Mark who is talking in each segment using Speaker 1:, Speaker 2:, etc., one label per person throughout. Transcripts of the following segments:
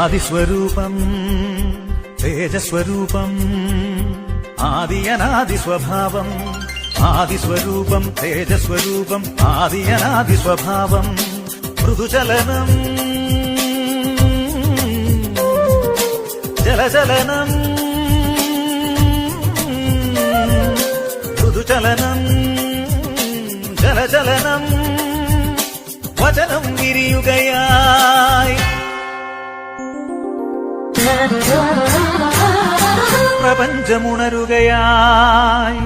Speaker 1: ആദിസ്വരൂപം തേജസ്വരൂപം ആദിയനാദിസ്വഭാവം ആദിസ്വരൂപം തേജസ്വരൂപം ആദിയനാദിസ്വഭാവം മൃദുചലനം ജലചലനം മൃദുചലനം ജലചലനം വചനം വിരിയുകയായി പ്രപഞ്ചമുണരുകയായി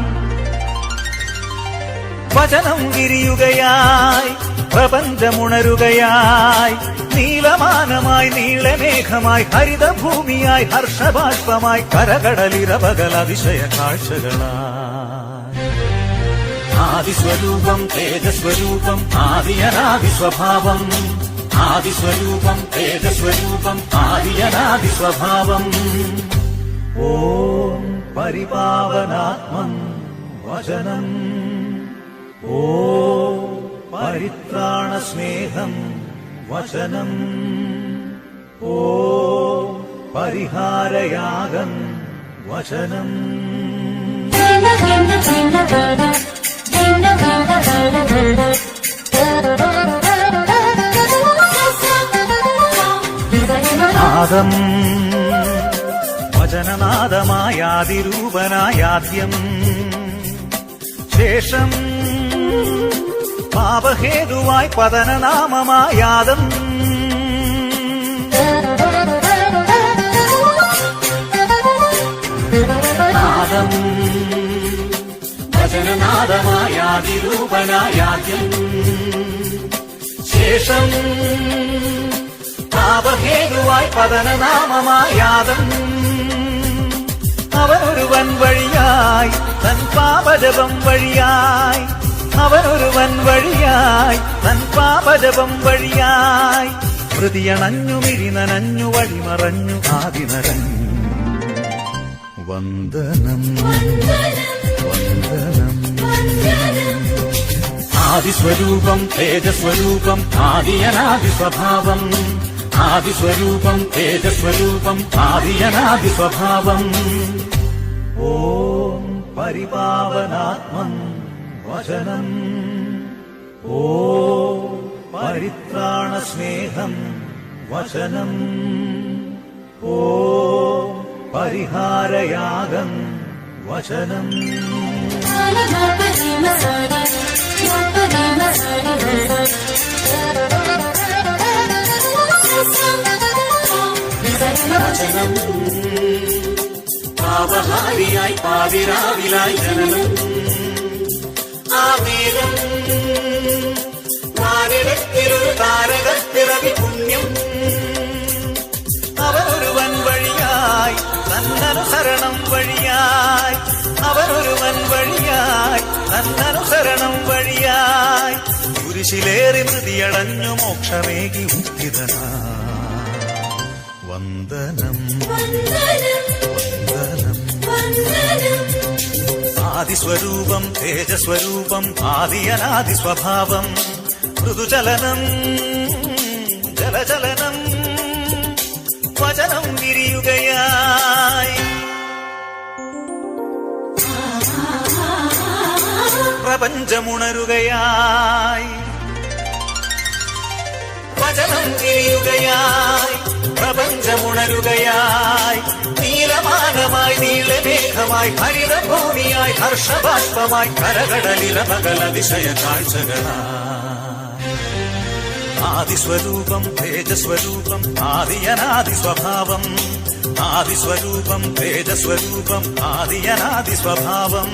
Speaker 1: വചനം വിരിയുകയായി പ്രപഞ്ചമുണരുകയായി നീലമാനമായി നീളമേഘമായി ഹരിതഭൂമിയായി ഹർഷബാഷ്പമായി കരകടലിരപകൽ അതിശയ കാഴ്ചകളായി ആദിസ്വരൂപം തേജസ്വരൂപം ആദിയനാദിസ്വഭാവം ആദിസ്വരൂപം തേജസ്വരൂപം ആദിയനാദിസ്വഭാവം ഓം പരിപാവനാത്മം വചനം ഓം പരിത്രാണസ്നേഹം വചനം ഓം പരിഹാരയാഗം വചനം നാദം വചനനാദമായാതിരൂപനായാദ്യം ശേഷം പാപഹേതുവായി പതനനാമമായാദം നാദം വചനനാദമായാതിരൂപനായാദ്യം ശേഷം പാപഹേതുവായി പതനനാമമായാദം അവനൊരുവൻ വഴിയായി തൻ പാപജപം വഴിയായി അവനൊരുവൻ വഴിയായി തൻ പാപജപം വഴിയായി ഹൃദയണഞ്ഞു മിഴിനനഞ്ഞു വഴിമറഞ്ഞു ആദിനരഞ്ഞു വന്ദനം വന്ദനം ആദിസ്വരൂപം തേജസ്വരൂപം ആദിയനാദിസ്വഭാവം ആദിസ്വരൂപം തേജസ്വരൂപം ആദിയനാദിസ്വഭാവം ഓം പരിപാവനാത്മം വചനം ഓം പരിത്രാണസ്നേഹം വചനം ഓം പരിഹാരയാഗം വചനം വചനം പാപഹാരിയായി പാതിരാവിലായി ജനനം ആമേനം നാരിടത്തിലൊരു താരകത്തിറവി പുണ്യം അവനൊരുവൻ വഴിയായി തന്നനുസരണം വഴിയായി അവനൊരുവൻ വഴിയായി തന്നനുസരണം വഴിയായി കുരിശിലേറി മൃതിയടഞ്ഞു മോക്ഷമേകി ഉദ്ധിതനായി വന്ദനം വന്ദനം ആദിസ്വരൂപം തേജസ്വരൂപം ആദിയനാദിസ്വഭാവം മൃദുചലനം ജലചലനം വചനം വിരിയുകയായി പ്രപഞ്ചമുണരുകയായി വചനം വിരിയുകയായി പ്രപഞ്ചമുണരുകയായി നീലമാനമായി നീളമേഘമായി ഹരിതഭൂമിയായി ഹർഷബാഷ്പമായി കരകടലിരപകൽ അതിശയ കാഴ്ചകളായി ആദിസ്വരൂപം തേജസ്വരൂപം ആദിയനാദിസ്വഭാവം ആദിസ്വരൂപം തേജസ്വരൂപം ആദിയനാദിസ്വഭാവം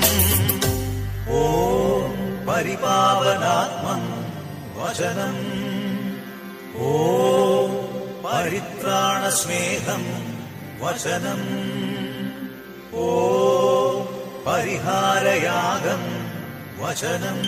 Speaker 1: ഓം പരിപാവനാത്മം വചനം ഓം പരിത്രാണസ്നേഹം വചനം ഓം പരിഹാരയാഗം വചനം